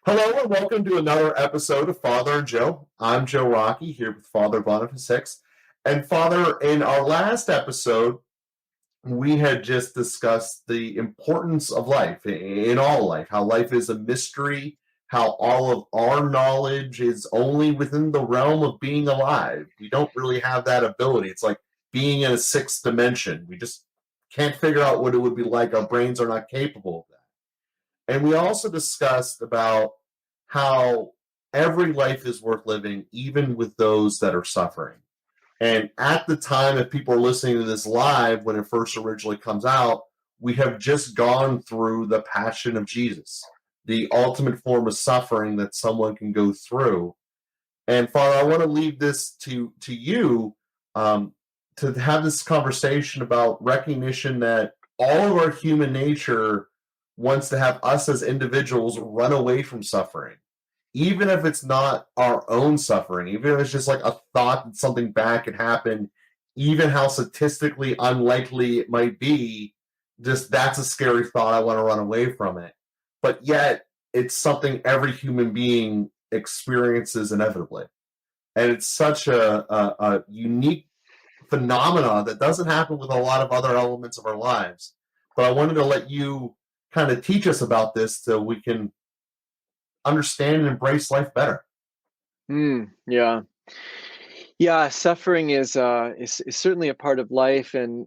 Hello and welcome to another episode of Father and Joe. I'm Joe Rocky here with Father Boniface Hicks. And Father, in our last episode, we had just discussed the importance of life in all life, how life is a mystery, how all of our knowledge is only within the realm of being alive. We don't really have that ability. It's like being in a sixth dimension. We just can't figure out what it would be like. Our brains are not capable of that. And we also discussed about how every life is worth living, even with those that are suffering. And at the time, if people are listening to this live when it first originally comes out, we have just gone through the passion of Jesus, the ultimate form of suffering that someone can go through. And Father, I want to leave this to you to have this conversation about recognition that all of our human nature wants to have us as individuals run away from suffering, even if it's not our own suffering, even if it's just like a thought that something bad could happen, even how statistically unlikely it might be. Just that's a scary thought. I want to run away from it. But yet, it's something every human being experiences inevitably. And it's such a unique phenomena that doesn't happen with a lot of other elements of our lives. But I wanted to let you kind of teach us about this so we can understand and embrace life better. Yeah. Yeah, suffering is certainly a part of life, and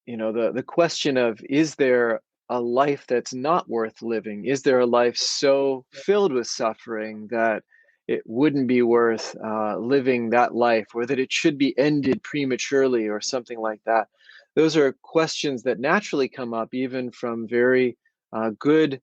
the question of, is there a life that's not worth living? Is there a life so filled with suffering that it wouldn't be worth living that life, or that it should be ended prematurely, or something like that? Those are questions that naturally come up even from very good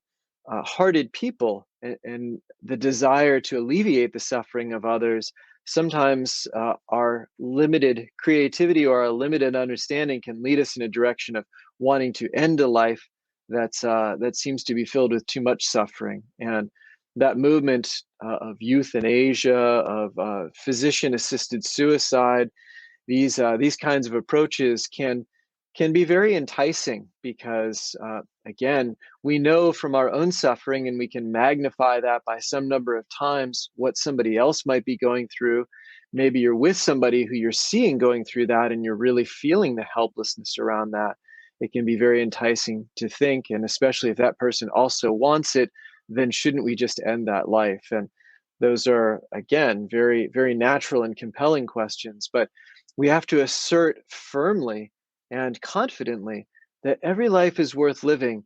hearted people, and the desire to alleviate the suffering of others. Sometimes our limited creativity or our limited understanding can lead us in a direction of wanting to end a life that seems to be filled with too much suffering. And that movement of euthanasia, of physician-assisted suicide, these kinds of approaches can be very enticing because, again, we know from our own suffering, and we can magnify that by some number of times what somebody else might be going through. Maybe you're with somebody who you're seeing going through that, and you're really feeling the helplessness around that. It can be very enticing to think, and especially if that person also wants it, then shouldn't we just end that life? And those are, again, very, very natural and compelling questions. But we have to assert firmly and confidently that every life is worth living.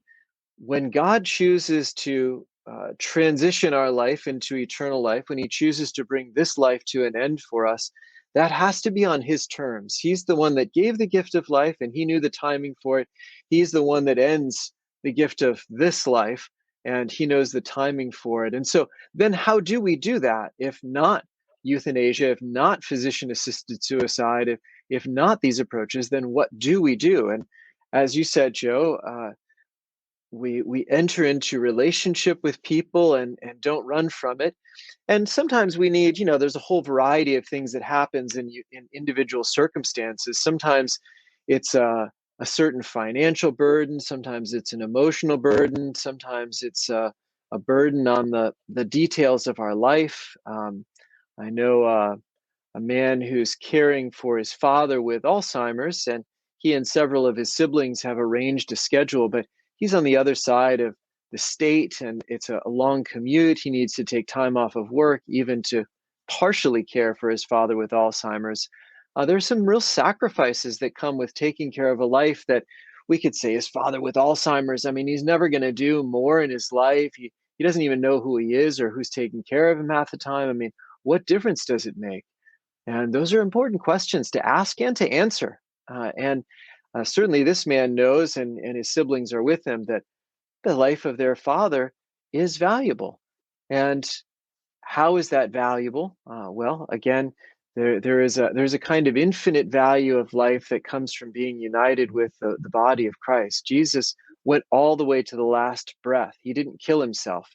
When God chooses to transition our life into eternal life, when He chooses to bring this life to an end for us, that has to be on His terms. He's the one that gave the gift of life, and He knew the timing for it. He's the one that ends the gift of this life, and He knows the timing for it. And so, then how do we do that if not euthanasia, if not physician assisted suicide, if not these approaches? Then what do we do? And as you said, Joe, we enter into relationship with people, and don't run from it. And sometimes we need, there's a whole variety of things that happens in individual circumstances. Sometimes it's a certain financial burden. Sometimes it's an emotional burden. Sometimes it's a burden on the details of our life. I know a man who's caring for his father with Alzheimer's, and he and several of his siblings have arranged a schedule, but he's on the other side of the state, and it's a long commute. He needs to take time off of work even to partially care for his father with Alzheimer's. There's some real sacrifices that come with taking care of a life that we could say, his father with Alzheimer's. I mean, he's never going to do more in his life. He doesn't even know who he is or who's taking care of him half the time. I mean, what difference does it make? And those are important questions to ask and to answer. And certainly this man knows, and his siblings are with him, that the life of their father is valuable. And how is that valuable? Well, again, there's a kind of infinite value of life that comes from being united with the body of Christ. Jesus went all the way to the last breath. He didn't kill himself.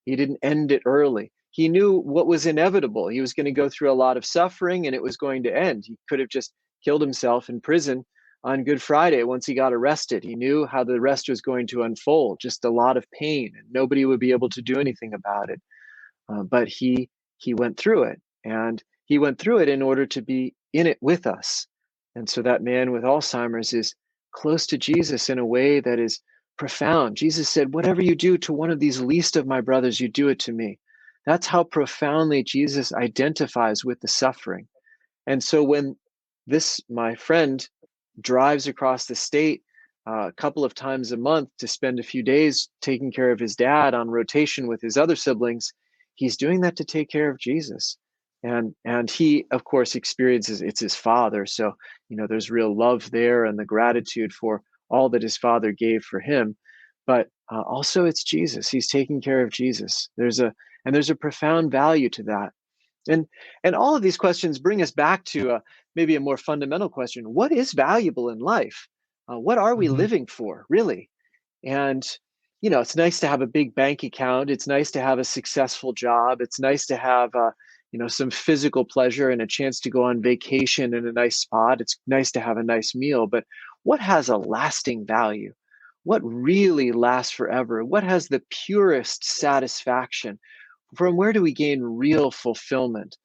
He didn't end it early. He knew what was inevitable. He was going to go through a lot of suffering, and it was going to end. He could have just killed himself in prison, on Good Friday once he got arrested. He knew how the arrest was going to unfold, just a lot of pain, and nobody would be able to do anything about it. But he went through it, and he went through it in order to be in it with us. And so that man with Alzheimer's is close to Jesus in a way that is profound. Jesus said, "Whatever you do to one of these least of my brothers, you do it to me." That's how profoundly Jesus identifies with the suffering. And so when this, my friend, drives across the state a couple of times a month to spend a few days taking care of his dad on rotation with his other siblings, he's doing that to take care of Jesus. And he, of course, experiences it's his father. So, there's real love there and the gratitude for all that his father gave for him. But also it's Jesus. He's taking care of Jesus. There's a profound value to that. And all of these questions bring us back to maybe a more fundamental question: what is valuable in life? What are we Mhm. living for, really? And it's nice to have a big bank account. It's nice to have a successful job. It's nice to have some physical pleasure and a chance to go on vacation in a nice spot. It's nice to have a nice meal. But what has a lasting value? What really lasts forever? What has the purest satisfaction? From where do we gain real fulfillment?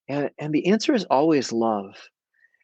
And the answer is always love.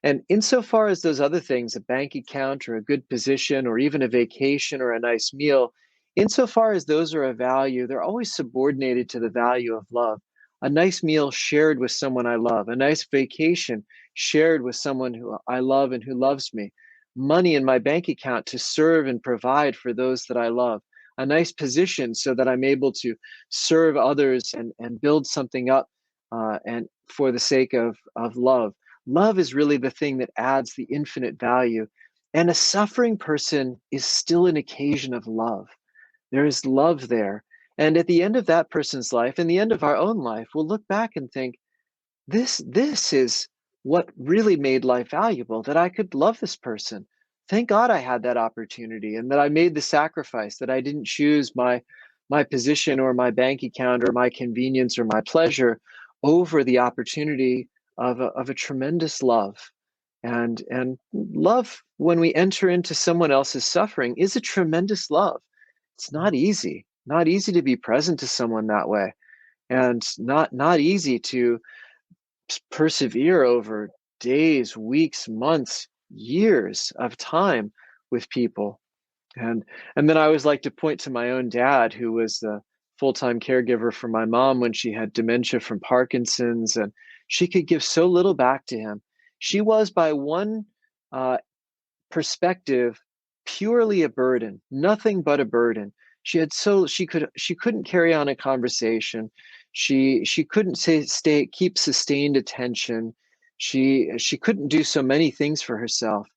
And insofar as those other things, a bank account or a good position or even a vacation or a nice meal, insofar as those are a value, they're always subordinated to the value of love. A nice meal shared with someone I love, a nice vacation shared with someone who I love and who loves me, money in my bank account to serve and provide for those that I love, a nice position so that I'm able to serve others and build something up and for the sake of love. Love is really the thing that adds the infinite value. And a suffering person is still an occasion of love. There is love there. And at the end of that person's life, and the end of our own life, we'll look back and think, this is what really made life valuable, that I could love this person. Thank God I had that opportunity and that I made the sacrifice, that I didn't choose my position or my bank account or my convenience or my pleasure over the opportunity of a tremendous love. And love, when we enter into someone else's suffering, is a tremendous love. It's not easy to be present to someone that way, and not easy to persevere over days, weeks, months, years of time with people. And then I always like to point to my own dad, who was the full-time caregiver for my mom when she had dementia from Parkinson's, and she could give so little back to him. She was, by one uh, perspective, purely a burden, nothing but a burden. She couldn't carry on a conversation. She couldn't keep sustained attention. She couldn't do so many things for herself.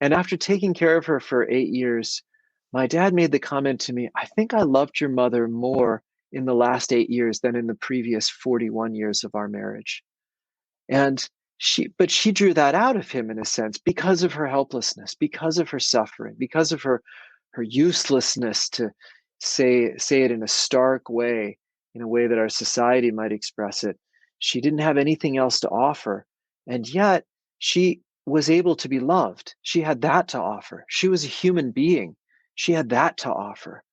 And after taking care of her for 8 years, my dad made the comment to me, "I think I loved your mother more in the last 8 years than in the previous 41 years of our marriage." And but she drew that out of him in a sense because of her helplessness, because of her suffering, because of her uselessness, to say it in a stark way, in a way that our society might express it. She didn't have anything else to offer, and yet she was able to be loved. She had that to offer. She was a human being. She had that to offer.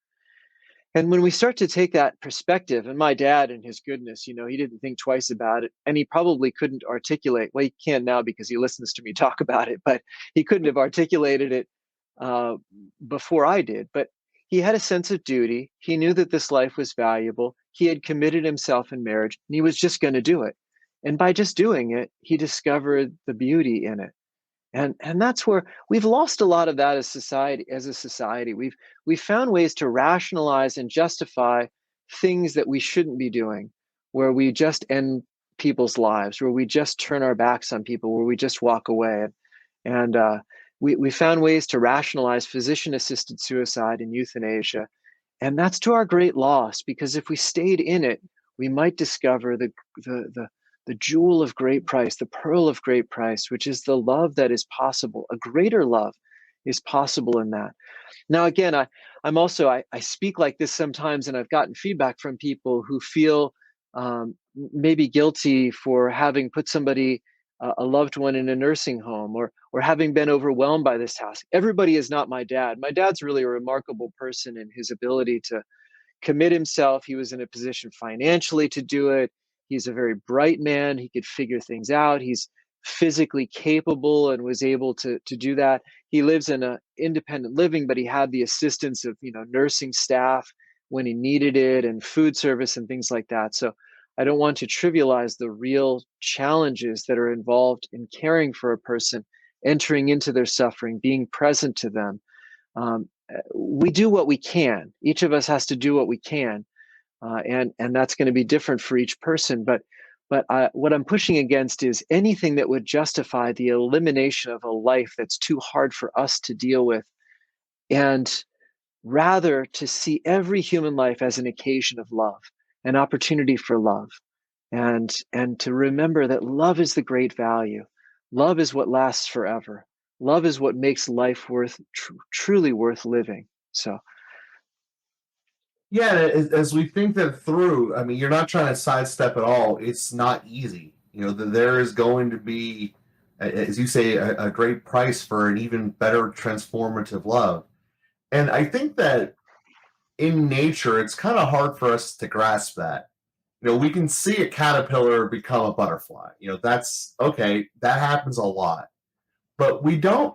And when we start to take that perspective, and my dad and his goodness, he didn't think twice about it. And he probably couldn't articulate, well, he can now because he listens to me talk about it, but he couldn't have articulated it uh, before I did. But he had a sense of duty. He knew that this life was valuable. He had committed himself in marriage, and he was just going to do it. And by just doing it, he discovered the beauty in it. And that's where we've lost a lot of that as a society. We've found ways to rationalize and justify things that we shouldn't be doing, where we just end people's lives, where we just turn our backs on people, where we just walk away. And we found ways to rationalize physician-assisted suicide and euthanasia. And that's to our great loss, because if we stayed in it, we might discover the jewel of great price, the pearl of great price, which is the love that is possible. A greater love is possible in that. Now, again, I speak like this sometimes, and I've gotten feedback from people who feel maybe guilty for having put somebody a loved one in a nursing home, or having been overwhelmed by this task. Everybody is not my dad. My dad's really a remarkable person in his ability to commit himself. He was in a position financially to do it. He's a very bright man. He could figure things out. He's physically capable and was able to do that. He lives in a independent living, but he had the assistance of nursing staff when he needed it, and food service and things like that. So I don't want to trivialize the real challenges that are involved in caring for a person, entering into their suffering, being present to them. We do what we can. Each of us has to do what we can, and that's going to be different for each person. But what I'm pushing against is anything that would justify the elimination of a life that's too hard for us to deal with, and rather to see every human life as an occasion of love, an opportunity for love, and to remember that love is the great value. Love is what lasts forever. Love is what makes life truly worth living. So Yeah, as we think that through, I mean, you're not trying to sidestep at all. It's not easy. There is going to be, as you say, a great price for an even better transformative love. And I think that in nature, it's kind of hard for us to grasp that. We can see a caterpillar become a butterfly. That's okay. That happens a lot. But we don't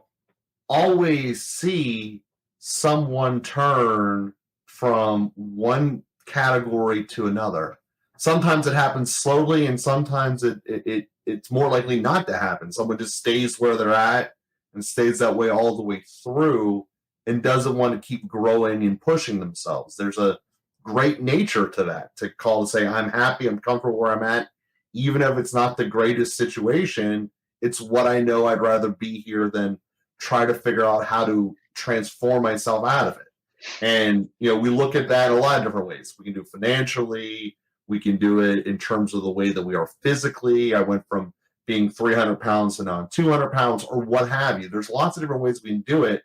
always see someone turn from one category to another. Sometimes it happens slowly, and sometimes it's more likely not to happen. Someone just stays where they're at and stays that way all the way through and doesn't want to keep growing and pushing themselves. There's a great nature to that, to call and say, I'm happy, I'm comfortable where I'm at, even if it's not the greatest situation. It's what I know. I'd rather be here than try to figure out how to transform myself out of it. And we look at that a lot of different ways. We can do it financially. We can do it in terms of the way that we are physically. I went from being 300 pounds to now I'm 200 pounds, or what have you. There's lots of different ways we can do it.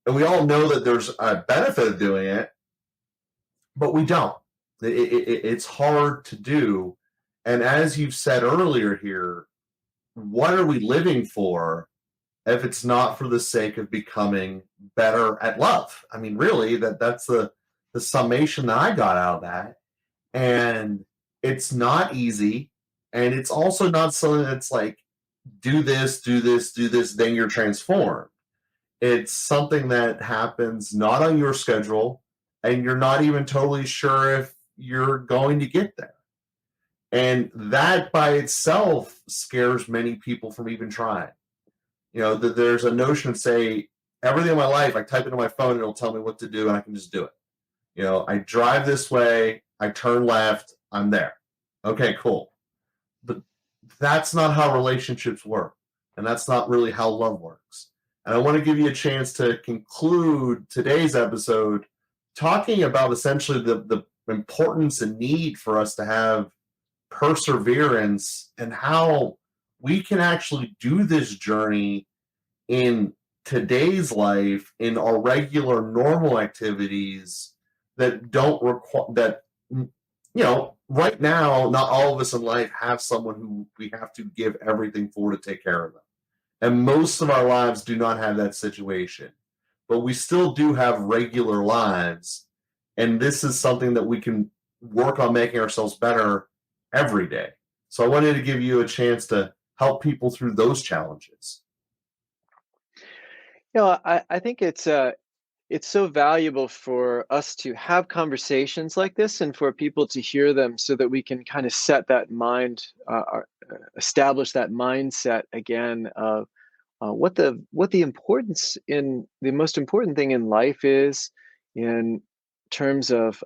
And we all know that there's a benefit of doing it, but we don't. It's hard to do. And as you've said earlier here, what are we living for if it's not for the sake of becoming better at love? I mean, really, that's the summation that I got out of that. And it's not easy. And it's also not something that's like, do this, do this, do this, then you're transformed. It's something that happens not on your schedule, and you're not even totally sure if you're going to get there. And that by itself scares many people from even trying. That there's a notion of, say, everything in my life, I type into my phone and it'll tell me what to do and I can just do it. I drive this way, I turn left, I'm there. Okay, cool. But that's not how relationships work. And that's not really how love works. And I want to give you a chance to conclude today's episode talking about essentially the importance and need for us to have perseverance, and how we can actually do this journey in today's life, in our regular normal activities that don't require that. Right now, not all of us in life have someone who we have to give everything for to take care of them, and most of our lives do not have that situation. But we still do have regular lives, and this is something that we can work on making ourselves better every day. So I wanted to give you a chance to help people through those challenges. I think it's so valuable for us to have conversations like this, and for people to hear them, so that we can kind of set that mind, establish that mindset again of what the importance, in the most important thing in life is, in terms of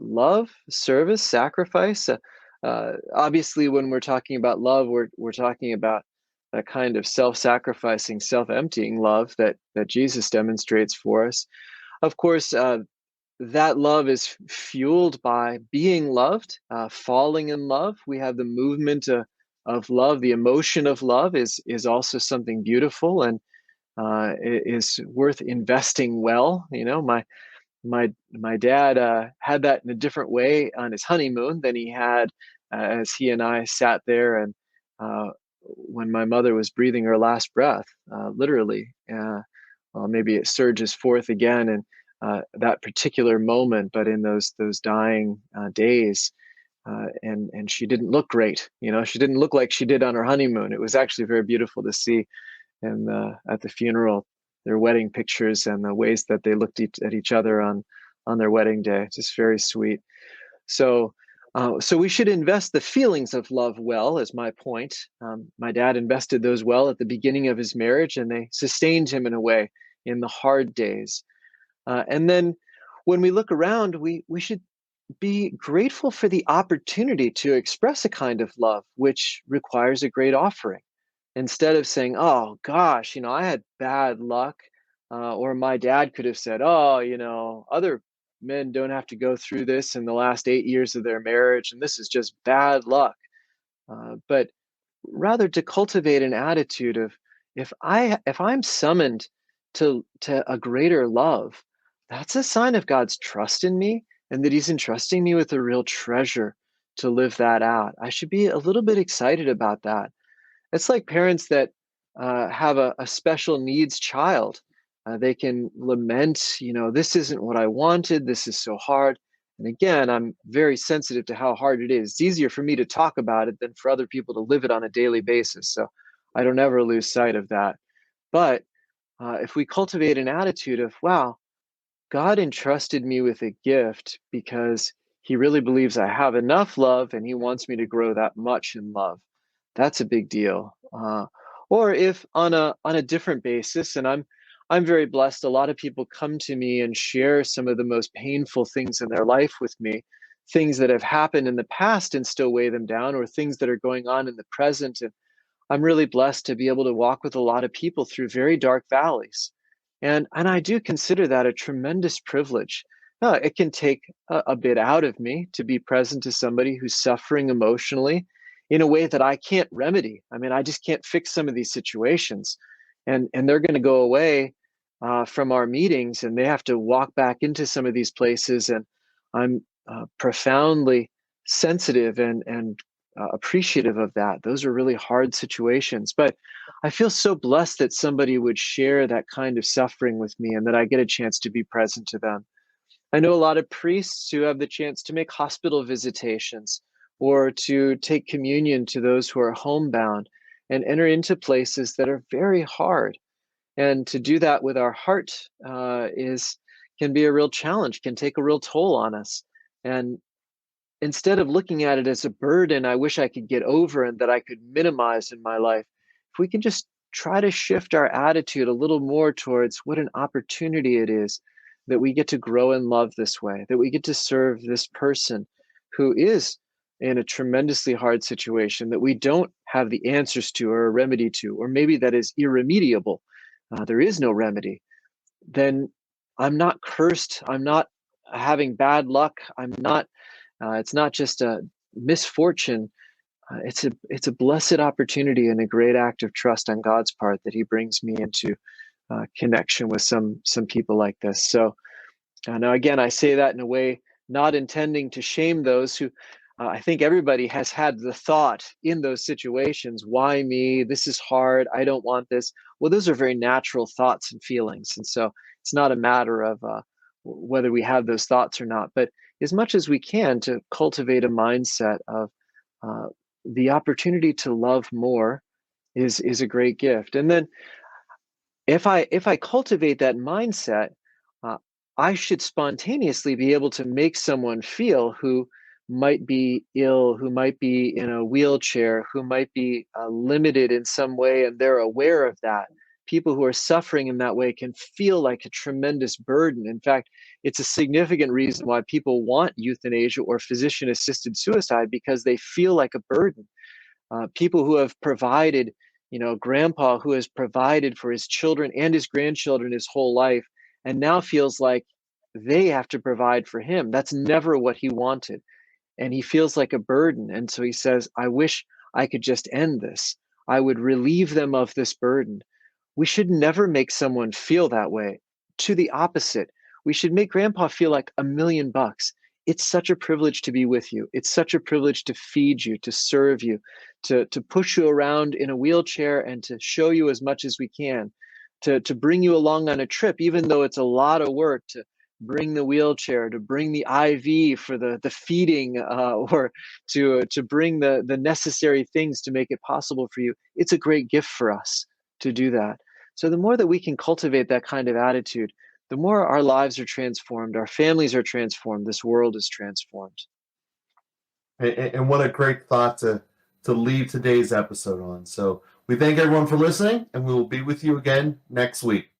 love, service, sacrifice. Obviously, when we're talking about love, we're talking about that kind of self-sacrificing, self-emptying love that Jesus demonstrates for us. Of course, that love is fueled by being loved, falling in love. We have the movement of love. The emotion of love is also something beautiful, and is worth investing well. My dad had that in a different way on his honeymoon than he had as he and I sat there and when my mother was breathing her last breath, literally. Maybe it surges forth again in that particular moment, but in those dying days, and she didn't look great. She didn't look like she did on her honeymoon. It was actually very beautiful to see, and at the funeral, their wedding pictures and the ways that they looked at each other on their wedding day. Just very sweet. So, so we should invest the feelings of love well, is my point. My dad invested those well at the beginning of his marriage, and they sustained him in a way in the hard days. And then when we look around, we should be grateful for the opportunity to express a kind of love which requires a great offering. Instead of saying, "Oh gosh, I had bad luck," or my dad could have said, "Oh, other men don't have to go through this in the last 8 years of their marriage, and this is just bad luck." But rather to cultivate an attitude of, if I'm summoned to a greater love, that's a sign of God's trust in me, and that He's entrusting me with a real treasure to live that out. I should be a little bit excited about that. It's like parents that have a special needs child. They can lament, this isn't what I wanted. This is so hard. And again, I'm very sensitive to how hard it is. It's easier for me to talk about it than for other people to live it on a daily basis. So I don't ever lose sight of that. But if we cultivate an attitude of, wow, God entrusted me with a gift because He really believes I have enough love and He wants me to grow that much in love. That's a big deal. Or if on a different basis, and I'm very blessed. A lot of people come to me and share some of the most painful things in their life with me, things that have happened in the past and still weigh them down, or things that are going on in the present. And I'm really blessed to be able to walk with a lot of people through very dark valleys. And I do consider that a tremendous privilege. It can take a bit out of me to be present to somebody who's suffering emotionally in a way that I can't remedy. I mean, I just can't fix some of these situations. And they're going to go away from our meetings, and they have to walk back into some of these places. And I'm profoundly sensitive and appreciative of that. Those are really hard situations. But I feel so blessed that somebody would share that kind of suffering with me and that I get a chance to be present to them. I know a lot of priests who have the chance to make hospital visitations or to take communion to those who are homebound and enter into places that are very hard. And to do that with our heart is can be a real challenge, can take a real toll on us. And instead of looking at it as a burden I wish I could get over and that I could minimize in my life, if we can just try to shift our attitude a little more towards what an opportunity it is that we get to grow in love this way, that we get to serve this person who is in a tremendously hard situation that we don't have the answers to or a remedy to, or maybe that is irremediable. There is no remedy. Then I'm not cursed. I'm not having bad luck. I'm not it's not just a misfortune. It's a blessed opportunity and a great act of trust on God's part that He brings me into connection with some people like this. So now again, I say that in a way not intending to shame those who. I think everybody has had the thought in those situations, why me? This is hard. I don't want this. Well, those are very natural thoughts and feelings. And so it's not a matter of whether we have those thoughts or not, but as much as we can to cultivate a mindset of uh, the opportunity to love more is a great gift. And then if I cultivate that mindset, uh, I should spontaneously be able to make someone feel who might be ill, who might be in a wheelchair, who might be limited in some way, and they're aware of that. People who are suffering in that way can feel like a tremendous burden. In fact, it's a significant reason why people want euthanasia or physician assisted suicide, because they feel like a burden. People who have provided, grandpa who has provided for his children and his grandchildren his whole life, and now feels like they have to provide for him. That's never what he wanted. And he feels like a burden. And so he says, I wish I could just end this. I would relieve them of this burden. We should never make someone feel that way. To the opposite, we should make grandpa feel like $1,000,000. It's such a privilege to be with you. It's such a privilege to feed you, to serve you, to push you around in a wheelchair and to show you as much as we can, to bring you along on a trip, even though it's a lot of work to bring the wheelchair, to bring the IV for the feeding, or to bring the necessary things to make it possible for you. It's a great gift for us to do that. So the more that we can cultivate that kind of attitude, the more our lives are transformed, our families are transformed, this world is transformed. And what a great thought to leave today's episode on. So we thank everyone for listening, and we will be with you again next week.